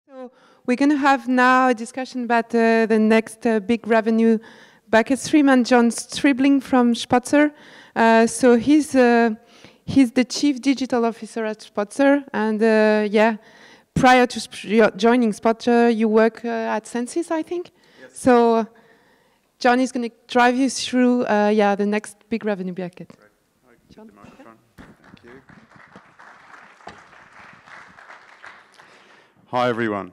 So we're going to have now a discussion about the next big revenue bucket stream, and John Stribling from SpotSir. So he's the chief digital officer at SpotSir, and yeah, prior to joining SpotSir, you work at Sensis, I think. Yes. So John is going to drive you through yeah, the next big revenue bucket. Right. John? The microphone. Thank you. Hi, everyone.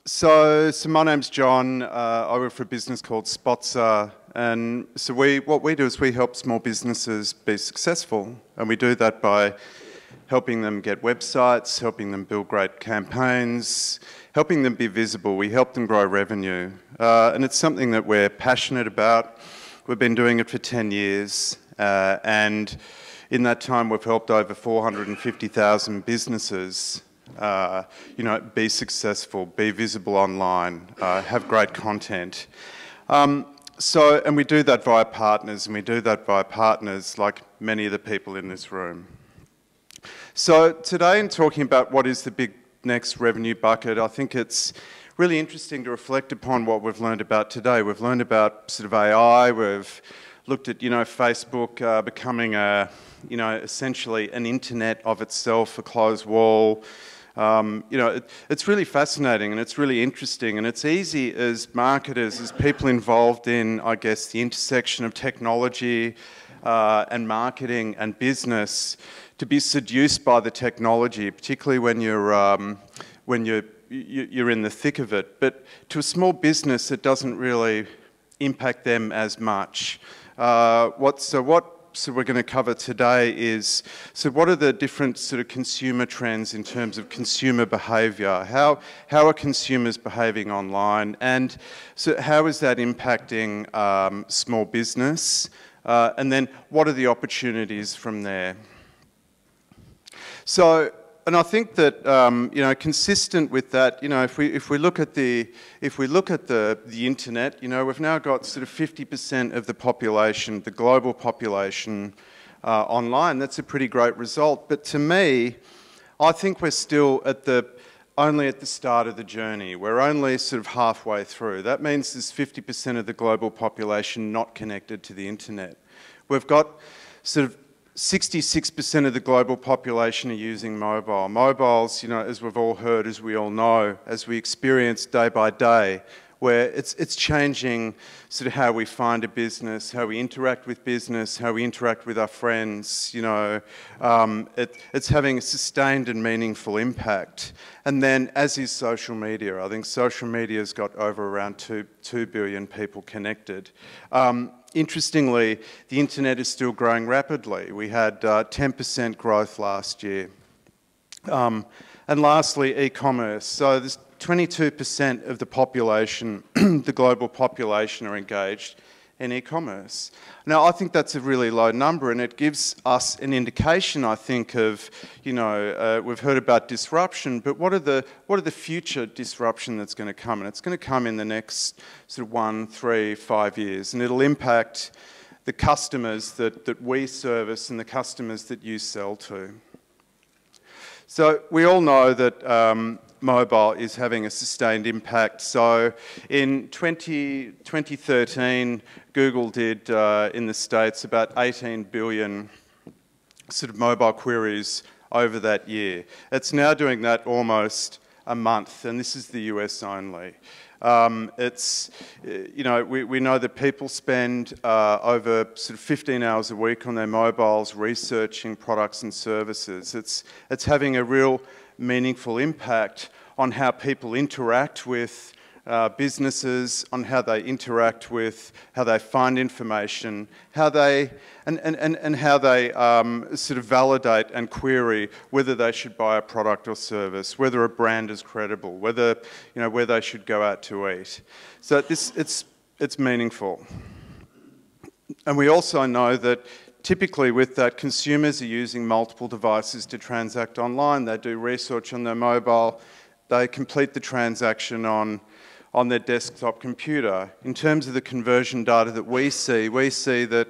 So my name's John. I work for a business called SpotSir, and so what we do is we help small businesses be successful, and we do that by helping them get websites, helping them build great campaigns, helping them be visible. We help them grow revenue, and it's something that we're passionate about. We've been doing it for 10 years, and in that time we've helped over 450,000 businesses you know, be successful, be visible online, have great content. And we do that via partners, and we do that via partners like many of the people in this room. So today, in talking about what is the big next revenue bucket, I think it's really interesting to reflect upon what we've learned about today. We've learned about sort of AI, we've looked at, you know, Facebook becoming a, you know, essentially an internet of itself, a closed wall. You know, it's really fascinating and it's really interesting, and it's easy as marketers, as people involved in, I guess, the intersection of technology and marketing and business, to be seduced by the technology, particularly when you're in the thick of it. But to a small business, it doesn't really impact them as much. So we're going to cover today is, so what are the different sort of consumer trends in terms of consumer behaviour? How are consumers behaving online? And so how is that impacting small business? And then what are the opportunities from there? So, and I think that you know, consistent with that, you know, if we look at the internet, you know, we've now got sort of 50% of the population, the global population, online. That's a pretty great result. But to me, I think we're still only at the start of the journey. We're only sort of halfway through. That means there's 50% of the global population not connected to the internet. We've got sort of 66% of the global population are using mobile. Mobiles, you know, as we've all heard, as we all know, as we experience day by day, where it's changing sort of how we find a business, how we interact with business, how we interact with our friends, you know. It's having a sustained and meaningful impact. And then, as is social media, I think social media's got over around 2 billion people connected. Interestingly, the internet is still growing rapidly. We had 10% growth last year. And lastly, e-commerce. So there's 22% of the population, the global population, are engaged in e-commerce. Now, I think that's a really low number, and it gives us an indication, I think, of, you know, we've heard about disruption, but what are the future disruption that's going to come? And it's going to come in the next sort of 1, 3, 5 years, and it'll impact the customers that we service and the customers that you sell to. So we all know that mobile is having a sustained impact. So in 2013, Google did in the States about 18 billion sort of mobile queries over that year. It's now doing that almost a month, and this is the US only. It's, you know, we know that people spend over sort of 15 hours a week on their mobiles researching products and services. It's having a real meaningful impact on how people interact with businesses, on how they interact with, how they find information, how they, and how they sort of validate and query whether they should buy a product or service, whether a brand is credible, whether, you know, where they should go out to eat. So it's meaningful. And we also know that typically with that, consumers are using multiple devices to transact online. They do research on their mobile. They complete the transaction on their desktop computer. In terms of the conversion data that we see that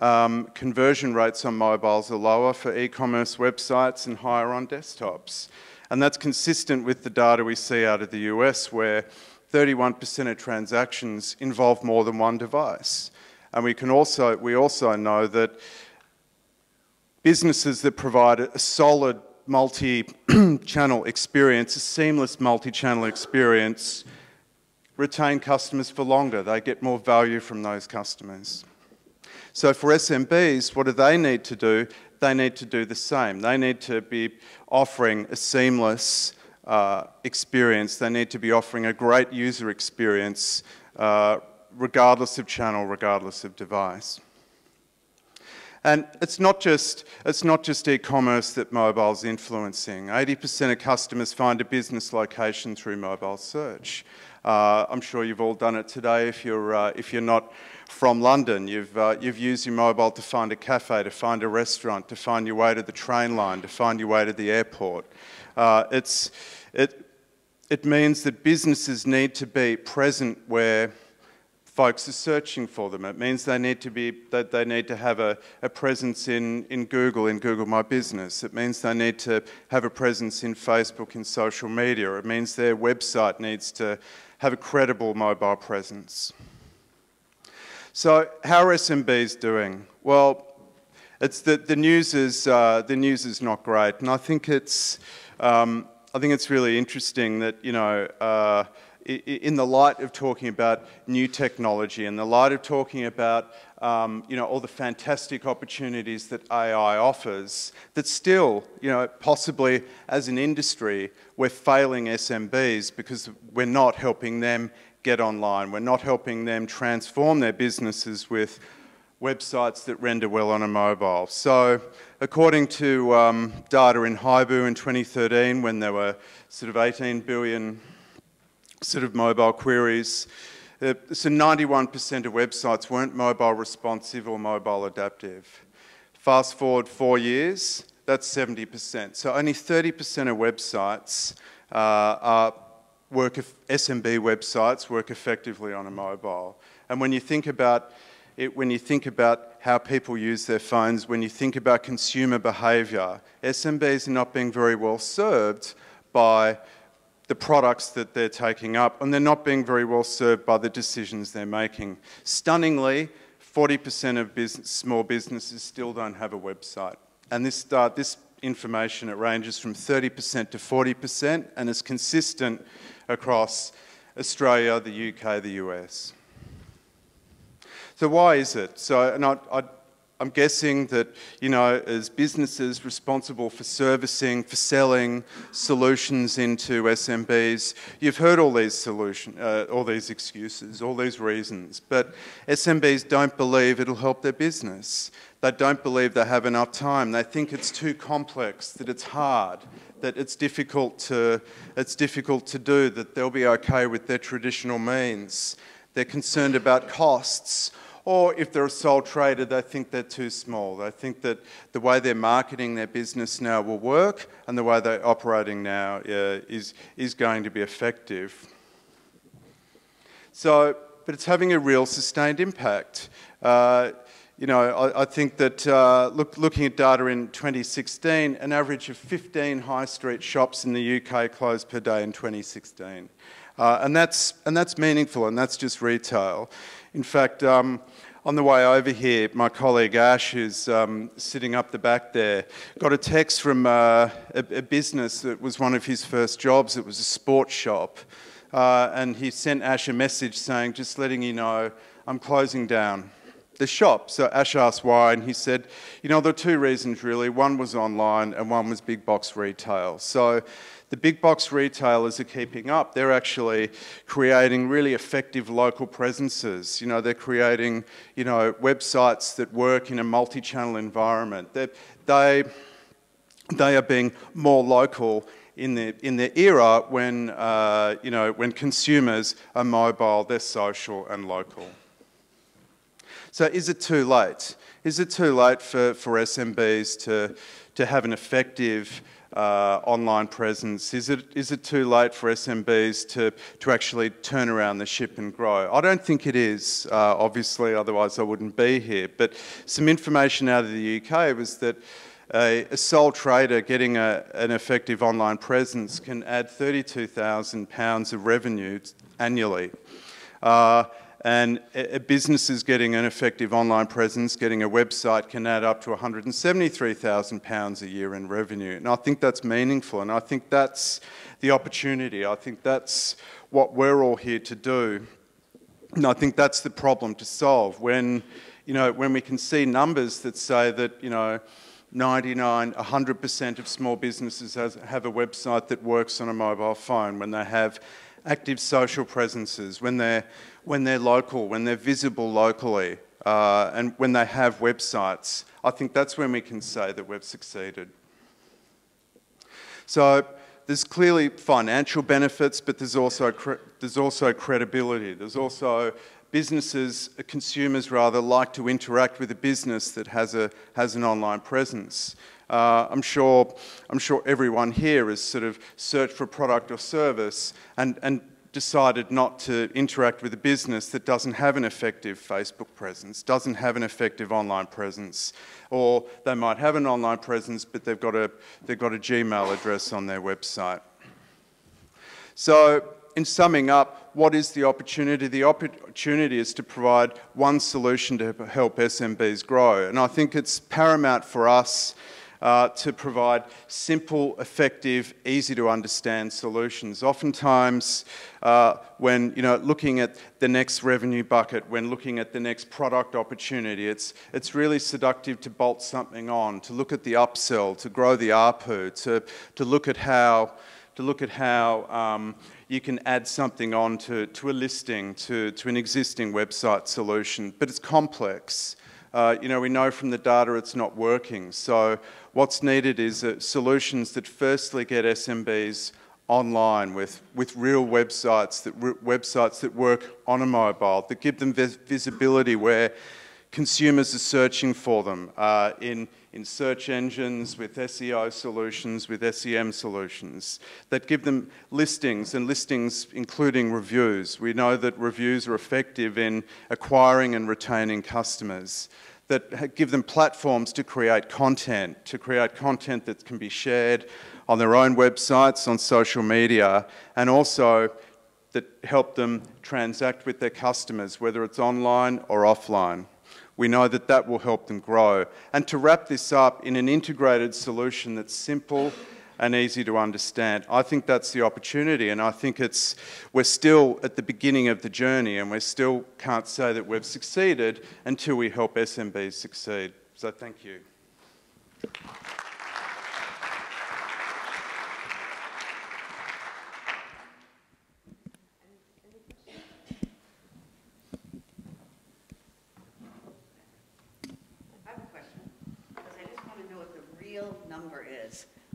conversion rates on mobiles are lower for e-commerce websites and higher on desktops. And that's consistent with the data we see out of the US, where 31% of transactions involve more than one device. And we also know that businesses that provide a solid multi-channel experience, a seamless multi-channel experience, retain customers for longer. They get more value from those customers. So for SMBs, what do they need to do? They need to do the same. They need to be offering a seamless experience. They need to be offering a great user experience, regardless of channel, regardless of device. And it's not just e-commerce that mobile's influencing. 80% of customers find a business location through mobile search. I'm sure you've all done it today. If you're not from London, you've used your mobile to find a cafe, to find a restaurant, to find your way to the train line, to find your way to the airport. It means that businesses need to be present where folks are searching for them. It means they need to have a presence in Google My Business. It means they need to have a presence in Facebook and social media. It means their website needs to have a credible mobile presence. So how are SMBs doing? Well, the news is not great, and I think it's really interesting that, you know, in the light of talking about new technology, in the light of talking about you know, all the fantastic opportunities that AI offers, that still, you know, possibly as an industry, we're failing SMBs because we're not helping them get online. We're not helping them transform their businesses with websites that render well on a mobile. So according to data in Haibu in 2013, when there were sort of 18 billion sort of mobile queries, so 91% of websites weren't mobile responsive or mobile adaptive. Fast forward 4 years, that's 70%. So only 30% of websites SMB websites work effectively on a mobile. And when you think about it, when you think about how people use their phones, when you think about consumer behaviour, SMBs are not being very well served by the products that they're taking up, and they're not being very well served by the decisions they're making. Stunningly, 40% of small businesses still don't have a website. And this information, it ranges from 30% to 40%, and is consistent across Australia, the UK, the US. So why is it? So, and I'm guessing that, you know, as businesses responsible for servicing, for selling solutions into SMBs, you've heard all these all these excuses, all these reasons, but SMBs don't believe it'll help their business. They don't believe they have enough time. They think it's too complex, that it's hard, that it's difficult to do, that they'll be okay with their traditional means. They're concerned about costs. Or if they're a sole trader, they think they're too small. They think that the way they're marketing their business now will work, and the way they're operating now is going to be effective. So, but it's having a real sustained impact. You know, I think that looking at data in 2016, an average of 15 high street shops in the UK closed per day in 2016. And that's meaningful, and that's just retail. In fact, on the way over here, my colleague Ash, who's sitting up the back there, got a text from a business that was one of his first jobs. It was a sports shop. And he sent Ash a message saying, just letting you know, I'm closing down the shop. So Ash asked why, and he said, you know, there are two reasons really. One was online and one was big box retail. So the big box retailers are keeping up. They're actually creating really effective local presences. You know, they're creating, you know, websites that work in a multi-channel environment. They are being more local in the era when, you know, when consumers are mobile, they're social and local. So is it too late? Is it too late for SMBs to have an effective online presence? Is it too late for SMBs to actually turn around the ship and grow? I don't think it is, obviously, otherwise I wouldn't be here. But some information out of the UK was that a sole trader getting an effective online presence can add £32,000 of revenue annually. And businesses getting an effective online presence, getting a website, can add up to £173,000 a year in revenue. And I think that's meaningful, and I think that's the opportunity. I think that's what we're all here to do. And I think that's the problem to solve. When we can see numbers that say that, 100% of small businesses have a website that works on a mobile phone, when they have active social presences, when they're local, when they're visible locally, and when they have websites. I think that's when we can say that we've succeeded. So there's clearly financial benefits, but there's also credibility. There's also businesses, consumers rather, like to interact with a business that has an online presence. I'm sure everyone here has sort of searched for a product or service and decided not to interact with a business that doesn't have an effective Facebook presence, doesn't have an effective online presence, or they might have an online presence but they've got a Gmail address on their website. So, in summing up, what is the opportunity? The opportunity is to provide one solution to help SMBs grow. And I think it's paramount for us to provide simple, effective, easy to understand solutions. Oftentimes, when looking at the next revenue bucket, when looking at the next product opportunity, it's really seductive to bolt something on, to look at the upsell, to grow the ARPU, to look at how you can add something on to a listing, to an existing website solution. But it's complex. We know from the data it's not working. So what's needed is solutions that firstly get SMBs online with real websites that work on a mobile, that give them visibility where consumers are searching for them in search engines, with SEO solutions, with SEM solutions, that give them listings, and listings including reviews. We know that reviews are effective in acquiring and retaining customers, that give them platforms to create content that can be shared on their own websites, on social media, and also that help them transact with their customers, whether it's online or offline. We know that that will help them grow. And to wrap this up in an integrated solution that's simple and easy to understand, I think that's the opportunity, and I think we're still at the beginning of the journey, and we still can't say that we've succeeded until we help SMBs succeed. So thank you.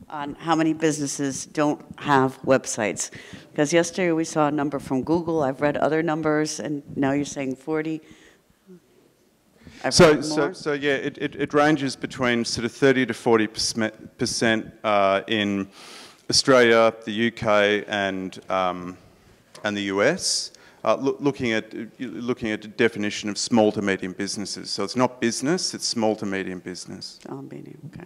On how many businesses don't have websites. Because yesterday we saw a number from Google, I've read other numbers, and now you're saying 40. So yeah, it ranges between sort of 30 to 40% in Australia, the UK, and the US. Looking at the definition of small to medium businesses. So it's not business, it's small to medium business. Small medium, okay.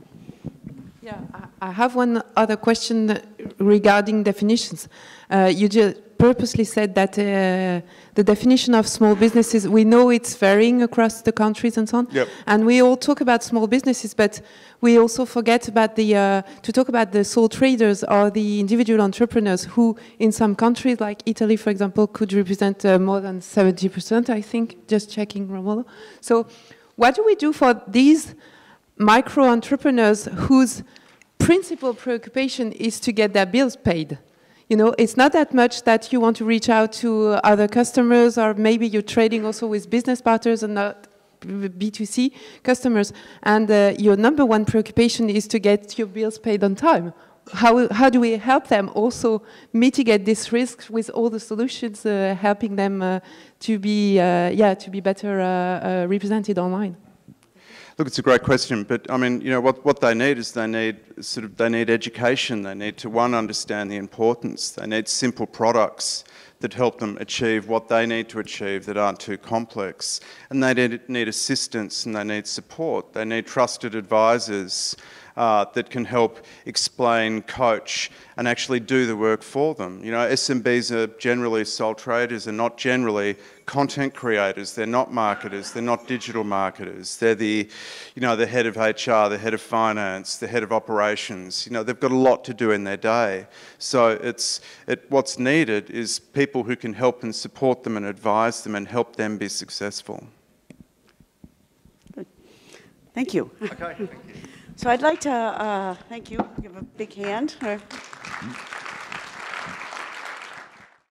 Yeah, I have one other question regarding definitions. You just purposely said that the definition of small businesses, we know it's varying across the countries and so on. Yep. And we all talk about small businesses, but we also forget about to talk about the sole traders or the individual entrepreneurs who, in some countries like Italy, for example, could represent more than 70%, I think, just checking Romulo. So what do we do for these micro-entrepreneurs whose principal preoccupation is to get their bills paid? It's not that much that you want to reach out to other customers, or maybe you're trading also with business partners and not B2C customers, and your number one preoccupation is to get your bills paid on time. How do we help them also mitigate this risk with all the solutions, helping them to be better represented online? Look, it's a great question, but I mean, you know, what they need is they need education. They need to, one, understand the importance. They need simple products that help them achieve what they need to achieve that aren't too complex. And they need assistance and they need support. They need trusted advisors that can help explain, coach, and actually do the work for them. You know, SMBs are generally sole traders and not generally content creators. They're not marketers. They're not digital marketers. They're the head of HR, the head of finance, the head of operations. You know, they've got a lot to do in their day. So what's needed is people who can help and support them and advise them and help them be successful. Good. Thank you. Okay, thank you. So I'd like to thank you. Give a big hand.